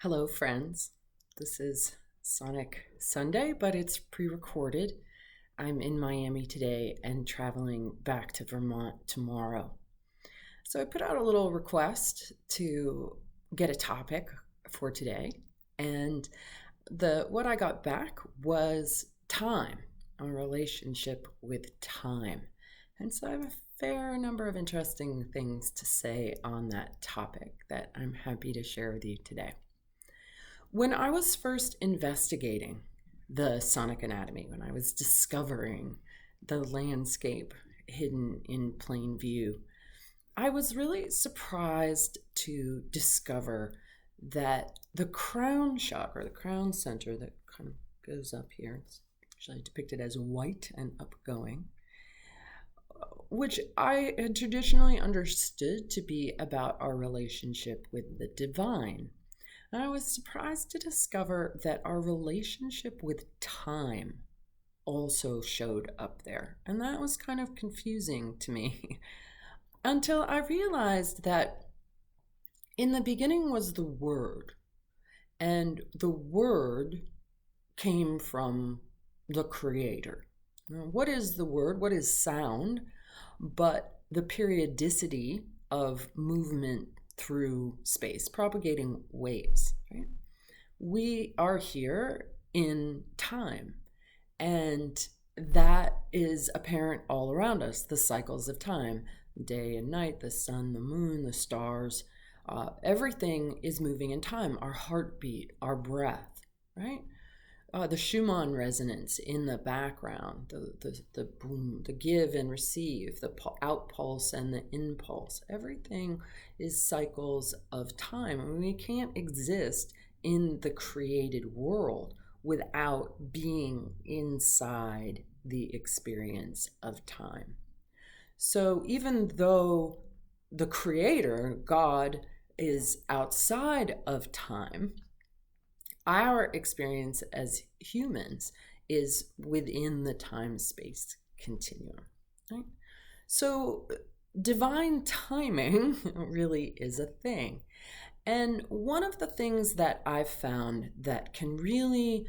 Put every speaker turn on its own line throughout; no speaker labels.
Hello, friends. This is Sonic Sunday, but it's pre-recorded. I'm in Miami today and traveling back to Vermont tomorrow. So I put out a little request to get a topic for today, and what I got back was time, a relationship with time. And so I have a fair number of interesting things to say on that topic that I'm happy to share with you today. When I was first investigating the sonic anatomy, when I was discovering the landscape hidden in plain view, I was really surprised to discover that the crown chakra, the crown center that kind of goes up here, it's usually depicted as white and upgoing, which I had traditionally understood to be about our relationship with the divine. And I was surprised to discover that our relationship with time also showed up there. And that was kind of confusing to me until I realized that in the beginning was the Word, and the Word came from the Creator. Now, what is the Word? What is sound? But the periodicity of movement through space, propagating waves, right? We are here in time, and that is apparent all around us. The cycles of time, day and night, the sun, the moon, the stars, everything is moving in time. Our heartbeat, our breath, right? The Schumann resonance in the background, the boom, the give and receive, the outpulse and the impulse. Everything is cycles of time. I mean, we can't exist in the created world without being inside the experience of time. So even though the Creator, God, is outside of time, our experience as humans is within the time-space continuum, right? So divine timing really is a thing. And one of the things that I've found that can really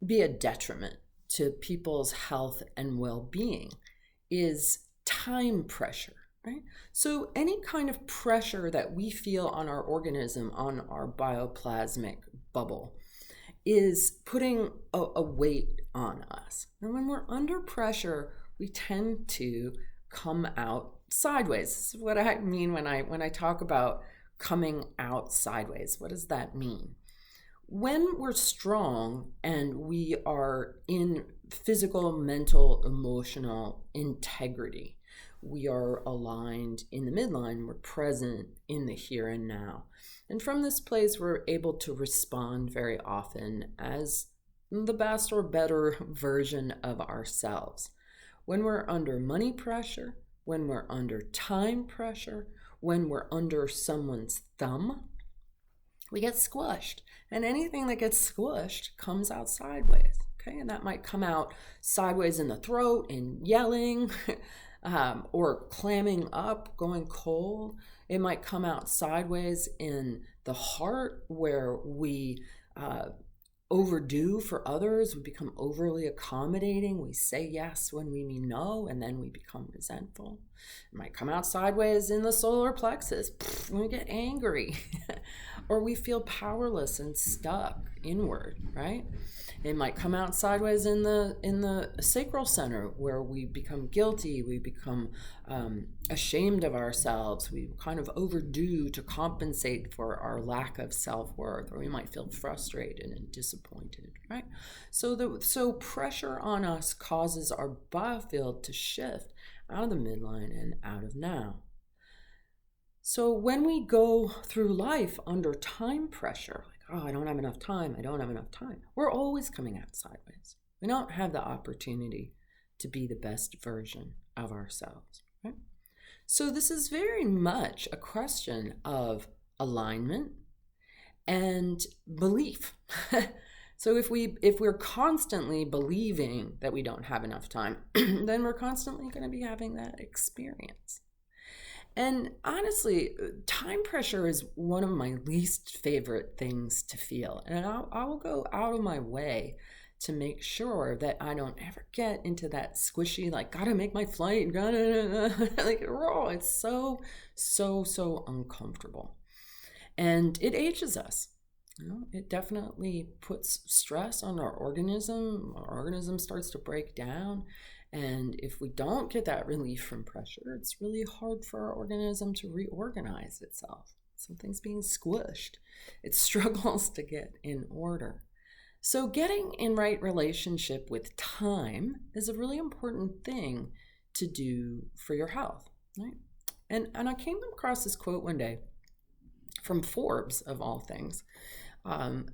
be a detriment to people's health and well-being is time pressure. Right? So any kind of pressure that we feel on our organism, on our bioplasmic bubble, is putting a weight on us. And when we're under pressure, we tend to come out sideways. This is what I mean when I talk about coming out sideways. What does that mean? When we're strong and we are in physical, mental, emotional integrity, we are aligned in the midline, we're present in the here and now. And from this place, we're able to respond very often as the best or better version of ourselves. When we're under money pressure, when we're under time pressure, when we're under someone's thumb, we get squished. And anything that gets squished comes out sideways. Okay, and that might come out sideways in the throat, in yelling, or clamming up, going cold. It might come out sideways in the heart, where we overdo for others. We become overly accommodating. We say yes when we mean no, and then we become resentful. It might come out sideways in the solar plexus when we get angry, or we feel powerless and stuck inward, right? It might come out sideways in the sacral center, where we become guilty, we become ashamed of ourselves, we kind of overdo to compensate for our lack of self-worth, or we might feel frustrated and disappointed, right? So pressure on us causes our biofield to shift out of the midline and out of now. So when we go through life under time pressure, oh, I don't have enough time, we're always coming out sideways. We don't have the opportunity to be the best version of ourselves, right? So this is very much a question of alignment and belief. So if we're constantly believing that we don't have enough time, then we're constantly going to be having that experience. And honestly, time pressure is one of my least favorite things to feel. And I will go out of my way to make sure that I don't ever get into that squishy, like, gotta make my flight, gotta, like, it's so uncomfortable. And it ages us. It definitely puts stress on our organism. Our organism starts to break down. And if we don't get that relief from pressure, it's really hard for our organism to reorganize itself. Something's being squished. It struggles to get in order. So getting in right relationship with time is a really important thing to do for your health, right? And I came across this quote one day from Forbes, of all things,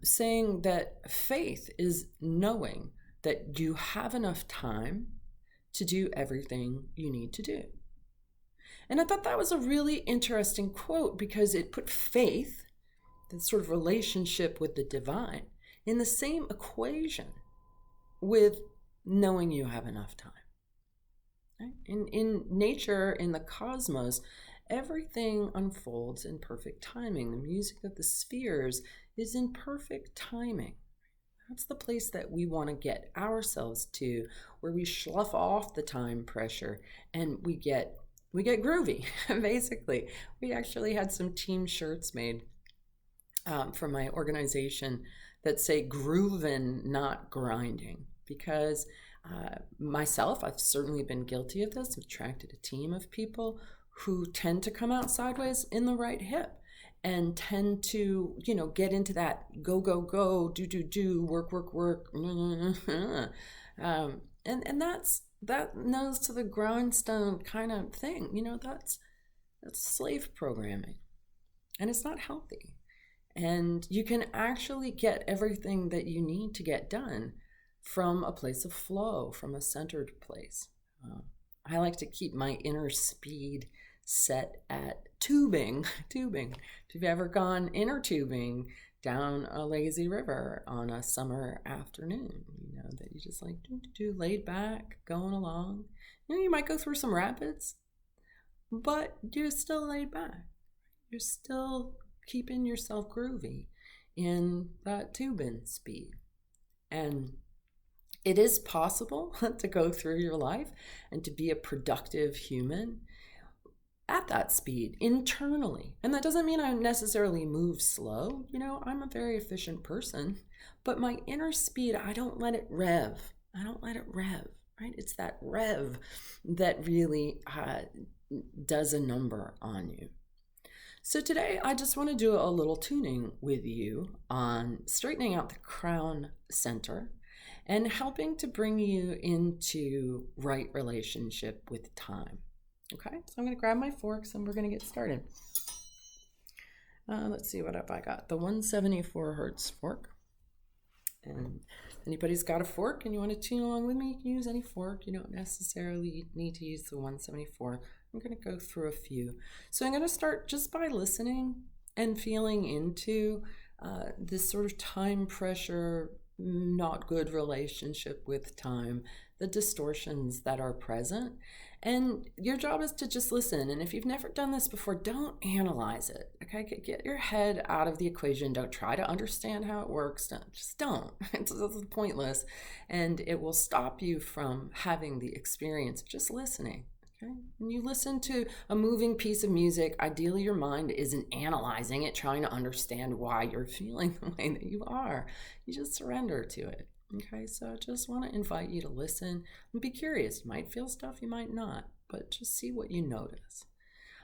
saying that faith is knowing that you have enough time to do everything you need to do. And I thought that was a really interesting quote because it put faith, the sort of relationship with the divine, in the same equation with knowing you have enough time. Right? In nature, in the cosmos, everything unfolds in perfect timing. The music of the spheres is in perfect timing. That's the place that we want to get ourselves to, where we slough off the time pressure and we get groovy, basically. We actually had some team shirts made from my organization that say Groovin, not grinding, because myself, I've certainly been guilty of this. I've attracted a team of people who tend to come out sideways in the right hip and tend to, get into that go, do, work. And that nose to the grindstone kind of thing, that's slave programming. And it's not healthy. And you can actually get everything that you need to get done from a place of flow, from a centered place. I like to keep my inner speed set at tubing. If you've ever gone inner tubing down a lazy river on a summer afternoon, that you just like laid back, going along. You might go through some rapids, but you're still laid back. You're still keeping yourself groovy in that tubing speed. And it is possible to go through your life and to be a productive human at that speed internally. And that doesn't mean I necessarily move slow. I'm a very efficient person, but my inner speed, I don't let it rev, right? It's that rev that really does a number on you. So today I just want to do a little tuning with you on straightening out the crown center and helping to bring you into right relationship with time. Okay, so I'm going to grab my forks and we're going to get started. Let's see, what have I got? The 174 hertz fork. And anybody's got a fork and you want to tune along with me, you can use any fork. You don't necessarily need to use the 174. I'm going to go through a few. So I'm going to start just by listening and feeling into this sort of time pressure, not good relationship with time, the distortions that are present. And your job is to just listen. And if you've never done this before, don't analyze it. Okay, get your head out of the equation. Don't try to understand how it works. Don't. It's pointless. And it will stop you from having the experience of just listening. Okay? When you listen to a moving piece of music, ideally your mind isn't analyzing it, trying to understand why you're feeling the way that you are. You just surrender to it. Okay, so I just want to invite you to listen and be curious. You might feel stuff, you might not, but just see what you notice.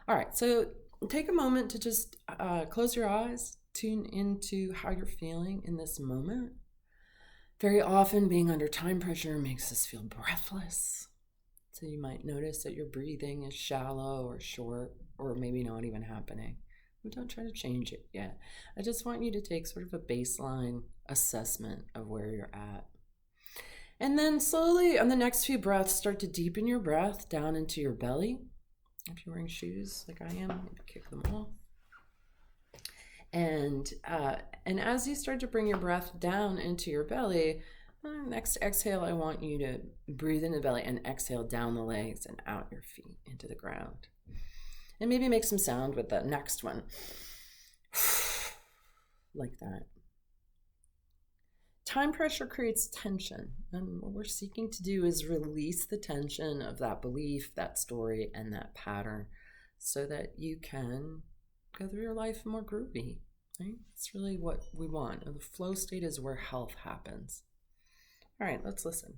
All right, so take a moment to just close your eyes, tune into how you're feeling in this moment. Very often being under time pressure makes us feel breathless. So you might notice that your breathing is shallow or short or maybe not even happening. But don't try to change it yet. I just want you to take sort of a baseline assessment of where you're at. And then slowly on the next few breaths, start to deepen your breath down into your belly. If you're wearing shoes like I am, maybe kick them off. And as you start to bring your breath down into your belly, next exhale, I want you to breathe in the belly and exhale down the legs and out your feet into the ground. And maybe make some sound with the next one. Like that. Time pressure creates tension, and what we're seeking to do is release the tension of that belief, that story, and that pattern so that you can go through your life more groovy, right? It's really what we want. The flow state is where health happens. All right, let's listen.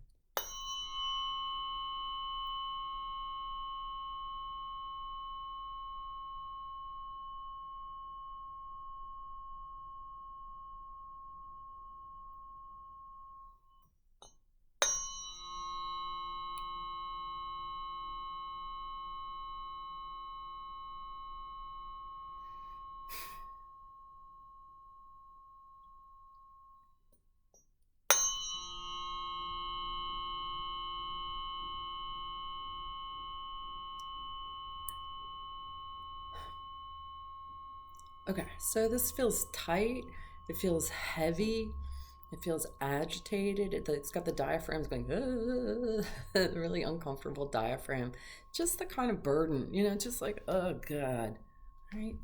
Okay, so this feels tight, it feels heavy, it feels agitated. It's got the diaphragms going, really uncomfortable diaphragm. Just the kind of burden, just like, oh God, right?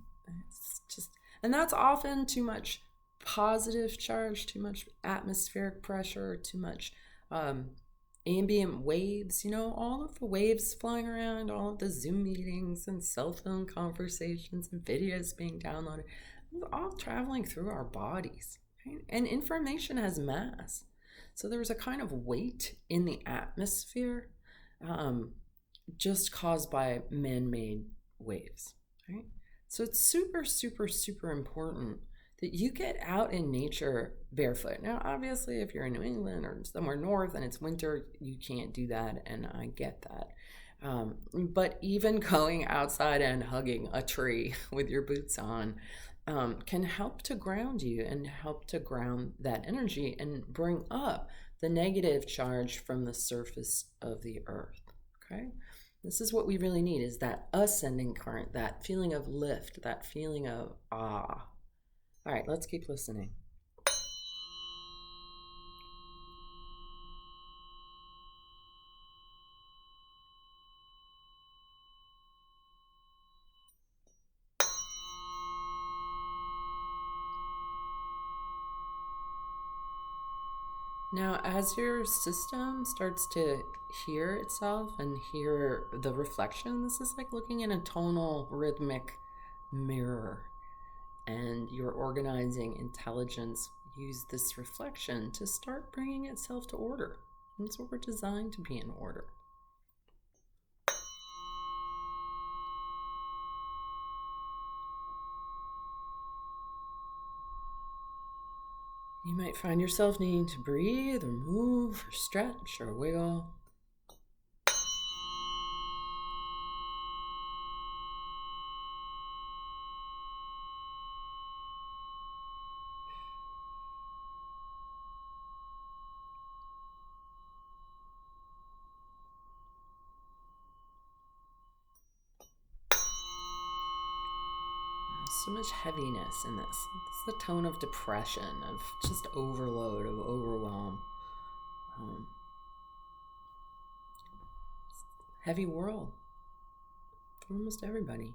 It's just, and that's often too much positive charge, too much atmospheric pressure, too much ambient waves, all of the waves flying around, all of the Zoom meetings and cell phone conversations and videos being downloaded, all traveling through our bodies. Right? And information has mass. So there's a kind of weight in the atmosphere just caused by man-made waves. Right? So it's super, super, super important that you get out in nature barefoot. Now, obviously, if you're in New England or somewhere north and it's winter, you can't do that, and I get that. But even going outside and hugging a tree with your boots on can help to ground you and help to ground that energy and bring up the negative charge from the surface of the earth, okay? This is what we really need, is that ascending current, that feeling of lift, that feeling of ah. All right, let's keep listening. Now, as your system starts to hear itself and hear the reflection, this is like looking in a tonal, rhythmic mirror. And your organizing intelligence use this reflection to start bringing itself to order. That's what we're designed to be, in order. You might find yourself needing to breathe or move or stretch or wiggle. So much heaviness in this. It's the tone of depression, of just overload, of overwhelm. Heavy world for almost everybody.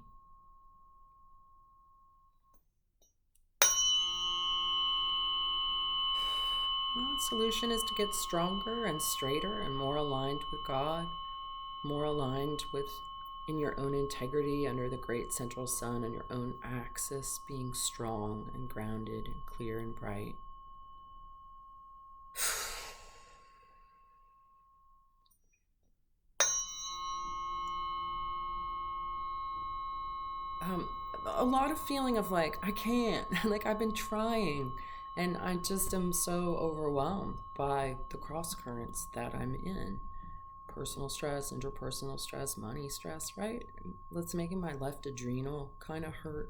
Well, the solution is to get stronger and straighter and more aligned with God, more aligned with in your own integrity under the great central sun and your own axis, being strong and grounded and clear and bright. A lot of feeling of like, I can't, like I've been trying, and I just am so overwhelmed by the cross currents that I'm in. Personal stress, interpersonal stress, money stress, right? That's making my left adrenal kind of hurt.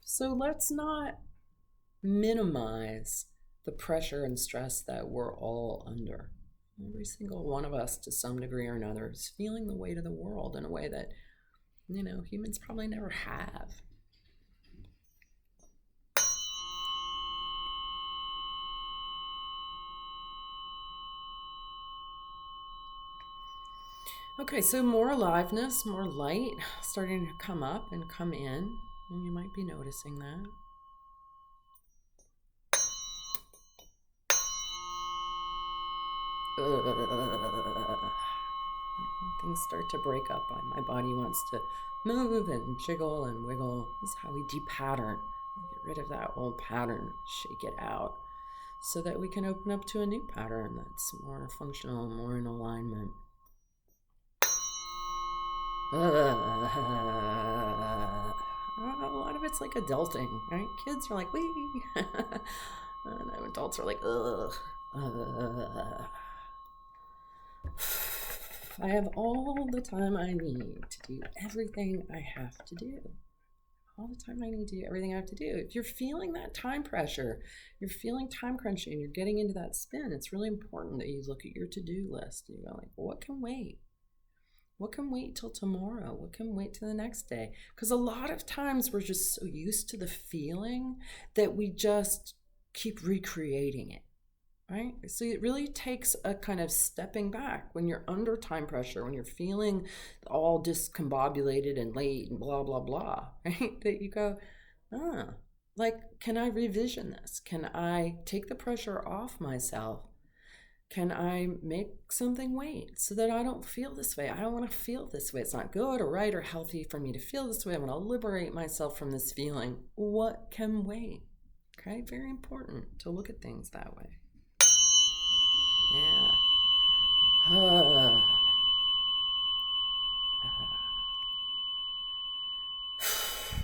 So let's not minimize the pressure and stress that we're all under. Every single one of us, to some degree or another, is feeling the weight of the world in a way that, humans probably never have. Okay, so more aliveness, more light starting to come up and come in, and you might be noticing that. Things start to break up. My body wants to move and jiggle and wiggle. This is how we depattern. Get rid of that old pattern, shake it out, so that we can open up to a new pattern that's more functional, more in alignment. A lot of it's like adulting, right? Kids are like, wee. And adults are like, ugh. I have all the time I need to do everything I have to do. All the time I need to do everything I have to do. If you're feeling that time pressure, you're feeling time crunching, and you're getting into that spin, it's really important that you look at your to-do list. You go like, what can wait? What can wait till tomorrow? What can wait till the next day? Because a lot of times we're just so used to the feeling that we just keep recreating it, right? So it really takes a kind of stepping back when you're under time pressure, when you're feeling all discombobulated and late and blah, blah, blah, right? That you go, like, can I revision this? Can I take the pressure off myself? Can I make something wait so that I don't feel this way? I don't want to feel this way. It's not good or right or healthy for me to feel this way. I want to liberate myself from this feeling. What can wait? Okay, very important to look at things that way. Yeah.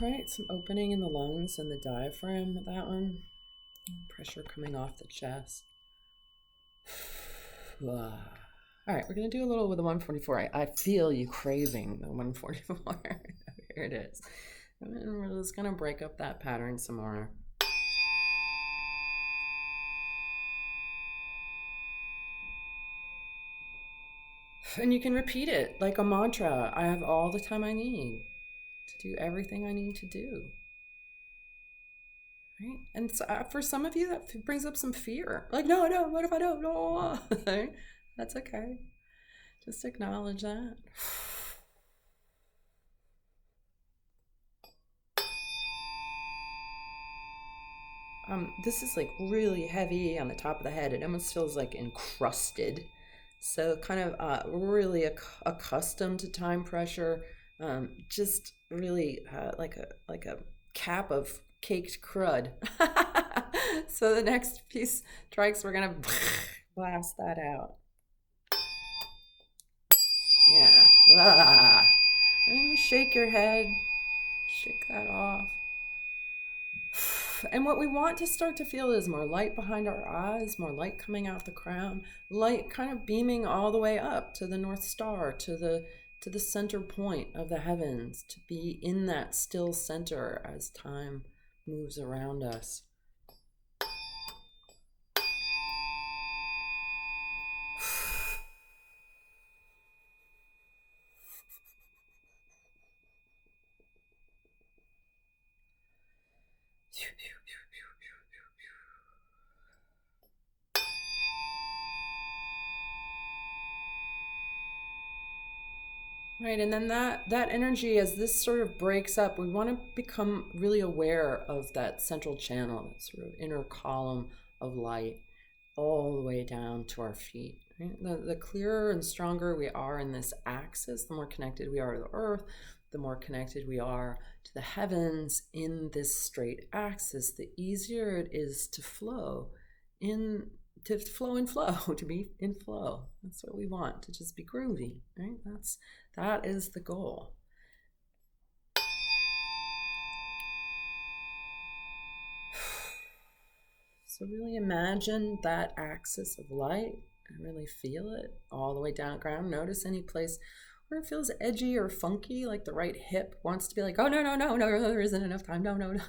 Right, some opening in the lungs and the diaphragm with that one. Pressure coming off the chest. All right, we're going to do a little with the 144. I feel you craving the 144. Here it is. And then we're just going to break up that pattern some more. And you can repeat it like a mantra. I have all the time I need to do everything I need to do. Right? And so, for some of you, that brings up some fear. Like, no, what if I don't? No. Right? That's okay. Just acknowledge that. This is like really heavy on the top of the head. It almost feels like encrusted. So kind of really accustomed to time pressure. Just really like a cap of caked crud. So the next piece strikes, we're gonna blast that out. Yeah. And then you shake your head, shake that off. And what we want to start to feel is more light behind our eyes, more light coming out the crown, light kind of beaming all the way up to the North Star, to the center point of the heavens, to be in that still center as time moves around us. Right, and then that energy, as this sort of breaks up, we want to become really aware of that central channel, that sort of inner column of light, all the way down to our feet. Right? The clearer and stronger we are in this axis, the more connected we are to the earth, the more connected we are to the heavens in this straight axis, the easier it is to flow in. To flow and flow, to be in flow. That's what we want, to just be groovy, right? That is the goal. So really imagine that axis of light and really feel it all the way down the ground. Notice any place where it feels edgy or funky, like the right hip wants to be like, oh, no, there isn't enough time. No.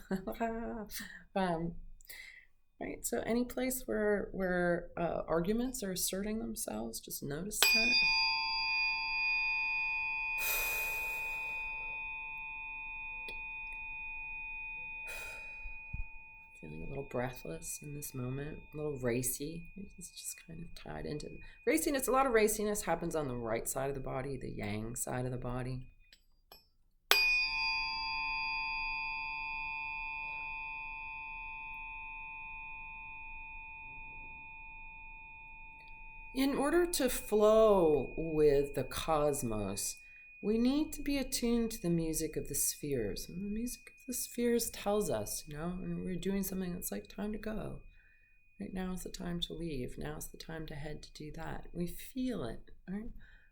Right, so any place where arguments are asserting themselves, just notice that. Feeling a little breathless in this moment, a little racy. It's just kind of tied into raciness. A lot of raciness happens on the right side of the body, the yang side of the body. In order to flow with the cosmos, we need to be attuned to the music of the spheres. And the music of the spheres tells us, when we're doing something that's like time to go. Right now is the time to leave. Now is the time to head to do that. We feel it, right?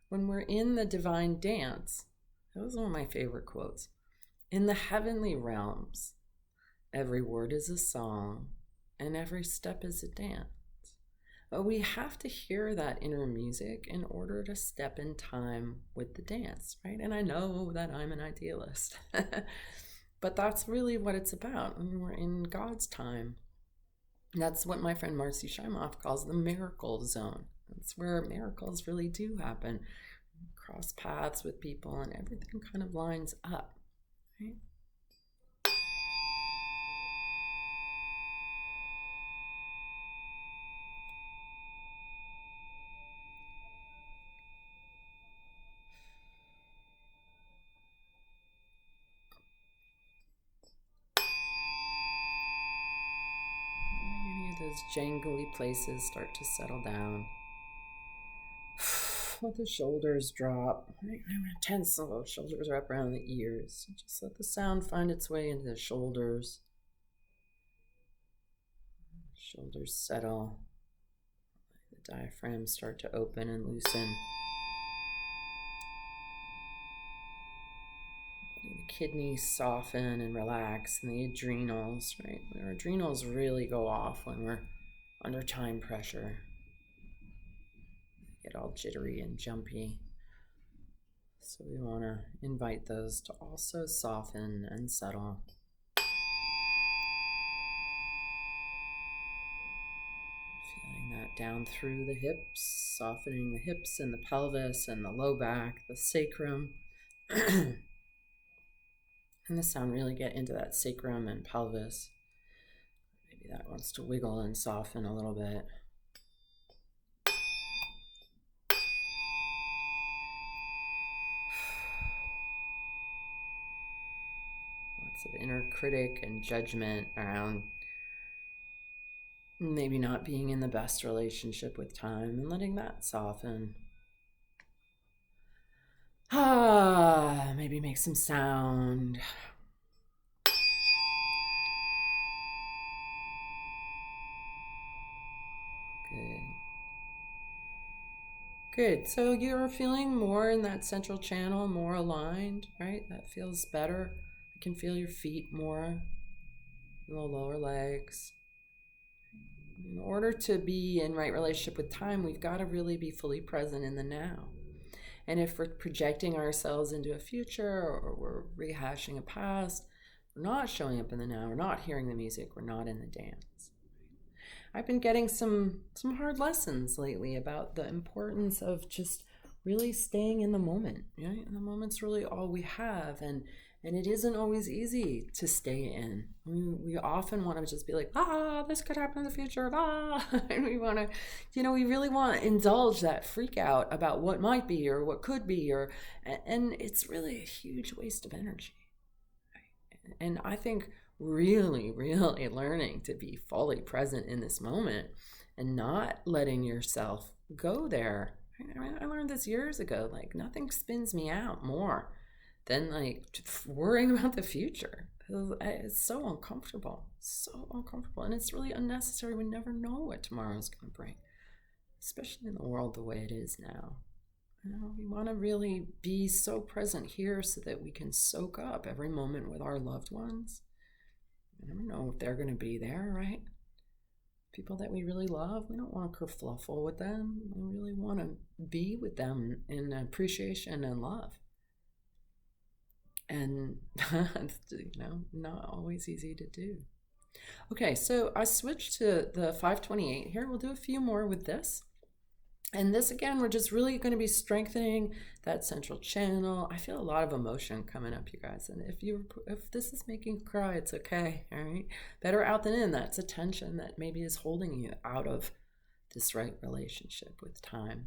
When we're in the divine dance, that was one of my favorite quotes. In the heavenly realms, every word is a song and every step is a dance. But we have to hear that inner music in order to step in time with the dance, right? And I know that I'm an idealist, but that's really what it's about. When we're in God's time. That's what my friend Marcy Shimoff calls the miracle zone. That's where miracles really do happen. Cross paths with people and everything kind of lines up, right? Those jangly places start to settle down. Let the shoulders drop. I'm tense, so those shoulders are up around the ears. Just let the sound find its way into the shoulders. Shoulders settle. The diaphragm start to open and loosen. Letting the kidneys soften and relax, and the adrenals, right? Our adrenals really go off when we're under time pressure. Get all jittery and jumpy. So we want to invite those to also soften and settle. Feeling that down through the hips, softening the hips and the pelvis and the low back, the sacrum. And the sound really get into that sacrum and pelvis. Maybe that wants to wiggle and soften a little bit. Lots of inner critic and judgment around maybe not being in the best relationship with time, and letting that soften. Maybe make some sound. Good. So you're feeling more in that central channel, more aligned, right? That feels better. You can feel your feet more, the lower legs. In order to be in right relationship with time, we've got to really be fully present in the now. And if we're projecting ourselves into a future or we're rehashing a past, we're not showing up in the now, we're not hearing the music, we're not in the dance. I've been getting some hard lessons lately about the importance of just really staying in the moment. Right? And the moment's really all we have, and it isn't always easy to stay in. We often want to just be like, this could happen in the future, and we want to, we really want to indulge that freak out about what might be or what could be, and it's really a huge waste of energy. Right? And I think really, really learning to be fully present in this moment and not letting yourself go there. I learned this years ago, like nothing spins me out more than like worrying about the future. It's so uncomfortable, and it's really unnecessary. We never know what tomorrow's going to bring, especially in the world the way it is now. We want to really be so present here so that we can soak up every moment with our loved ones. We never know if they're going to be there, right? People that we really love, we don't want to kerfluffle with them. We really want to be with them in appreciation and love. And, not always easy to do. Okay, so I switched to the 528 here. We'll do a few more with this. And this, again, we're just really going to be strengthening that central channel. I feel a lot of emotion coming up, you guys. And if this is making you cry, it's okay. All right. Better out than in. That's a tension that maybe is holding you out of this right relationship with time.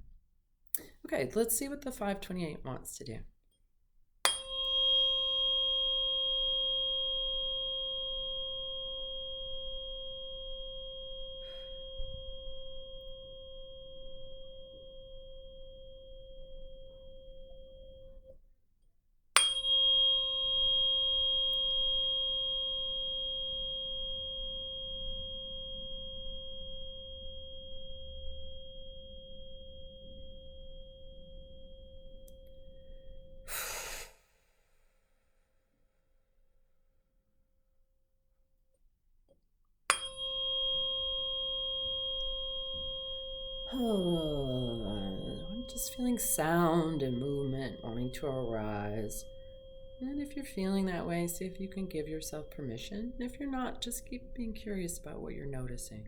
Okay, let's see what the 528 wants to do. I'm just feeling sound and movement wanting to arise. And if you're feeling that way, see if you can give yourself permission. And if you're not, just keep being curious about what you're noticing.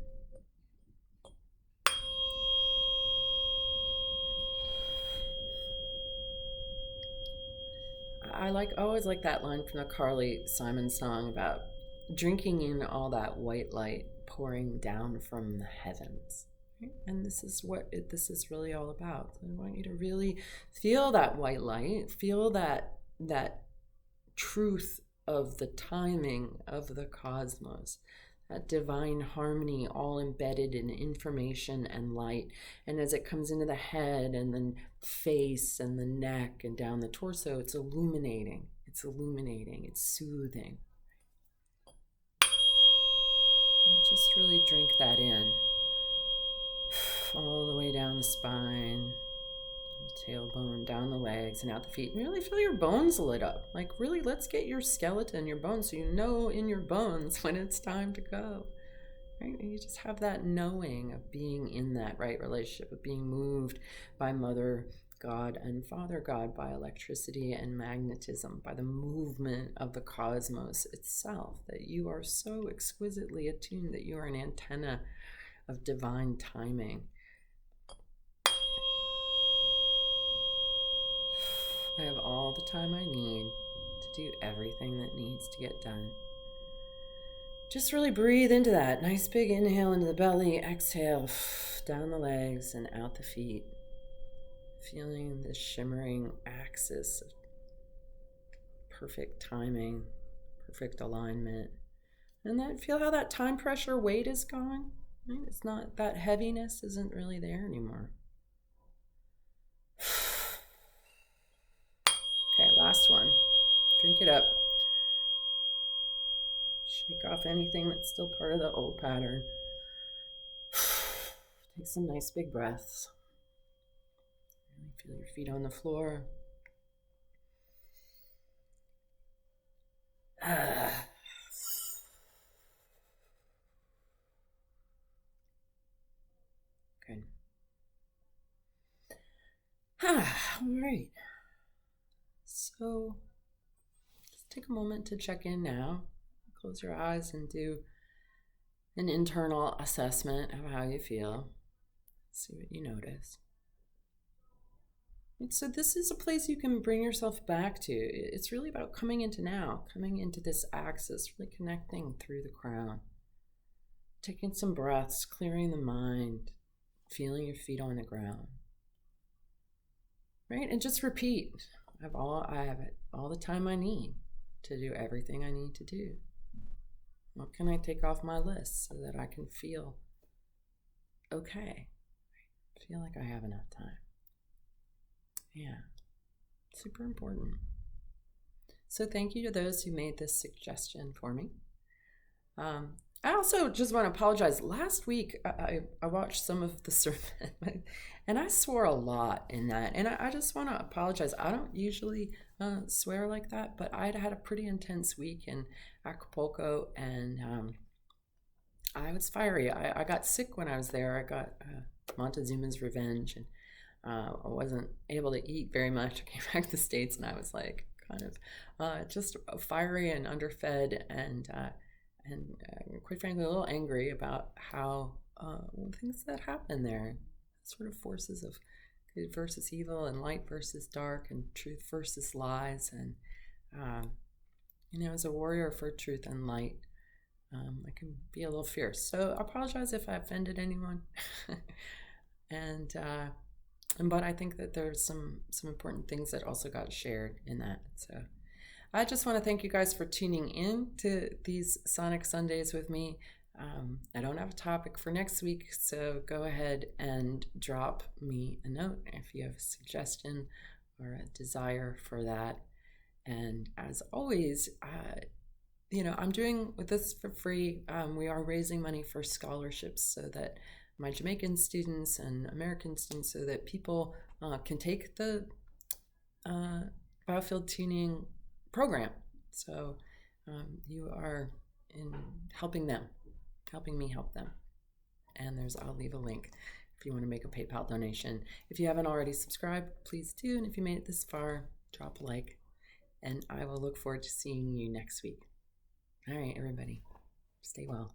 I always like that line from the Carly Simon song about drinking in all that white light pouring down from the heavens. And this is what this is really all about. I want you to really feel that white light, feel that truth of the timing of the cosmos, that divine harmony all embedded in information and light. And as it comes into the head and the face and the neck and down the torso, it's illuminating, it's soothing. And just really drink that in. All the way down the spine, the tailbone, down the legs, and out the feet. And really feel your bones lit up. Like, really, let's get your skeleton, your bones, so you know in your bones when it's time to go. Right? And you just have that knowing of being in that right relationship, of being moved by Mother God and Father God, by electricity and magnetism, by the movement of the cosmos itself, that you are so exquisitely attuned, that you are an antenna of divine timing. I have all the time I need to do everything that needs to get done. Just really breathe into that. Nice big inhale into the belly, exhale down the legs and out the feet. Feeling this shimmering axis of perfect timing, perfect alignment. And then feel how that time pressure weight is gone. Right? It's not, that heaviness isn't really there anymore. Okay, last one. Drink it up. Shake off anything that's still part of the old pattern. Take some nice big breaths. Really feel your feet on the floor. Good. All right. So just take a moment to check in now. Close your eyes and do an internal assessment of how you feel. See what you notice. And so this is a place you can bring yourself back to. It's really about coming into now, coming into this axis, really connecting through the crown. Taking some breaths, clearing the mind, feeling your feet on the ground. Right? And just repeat. I have all the time I need to do everything I need to do. What can I take off my list so that I can feel okay? Feel like I have enough time. Yeah, super important. So thank you to those who made this suggestion for me. I also just want to apologize. Last week, I watched some of the sermon, and I swore a lot in that. And I just want to apologize. I don't usually swear like that, but I'd had a pretty intense week in Acapulco, and I was fiery. I got sick when I was there. I got Montezuma's revenge, and I wasn't able to eat very much. I came back to the States, and I was like kind of just fiery and underfed, and quite frankly a little angry about how things that happened there. sort of forces of good versus evil and light versus dark and truth versus lies. And, as a warrior for truth and light, I can be a little fierce. So I apologize if I offended anyone. But I think that there's some important things that also got shared in that. So I just want to thank you guys for tuning in to these Sonic Sundays with me. I don't have a topic for next week, so go ahead and drop me a note if you have a suggestion or a desire for that. And as always, I'm doing with this for free. We are raising money for scholarships so that my Jamaican students and American students, so that people can take the Biofield tuning program. So you are in helping me help them. And I'll leave a link if you want to make a PayPal donation. If you haven't already subscribed, please do. And if you made it this far, drop a like. And I will look forward to seeing you next week. All right, everybody, stay well.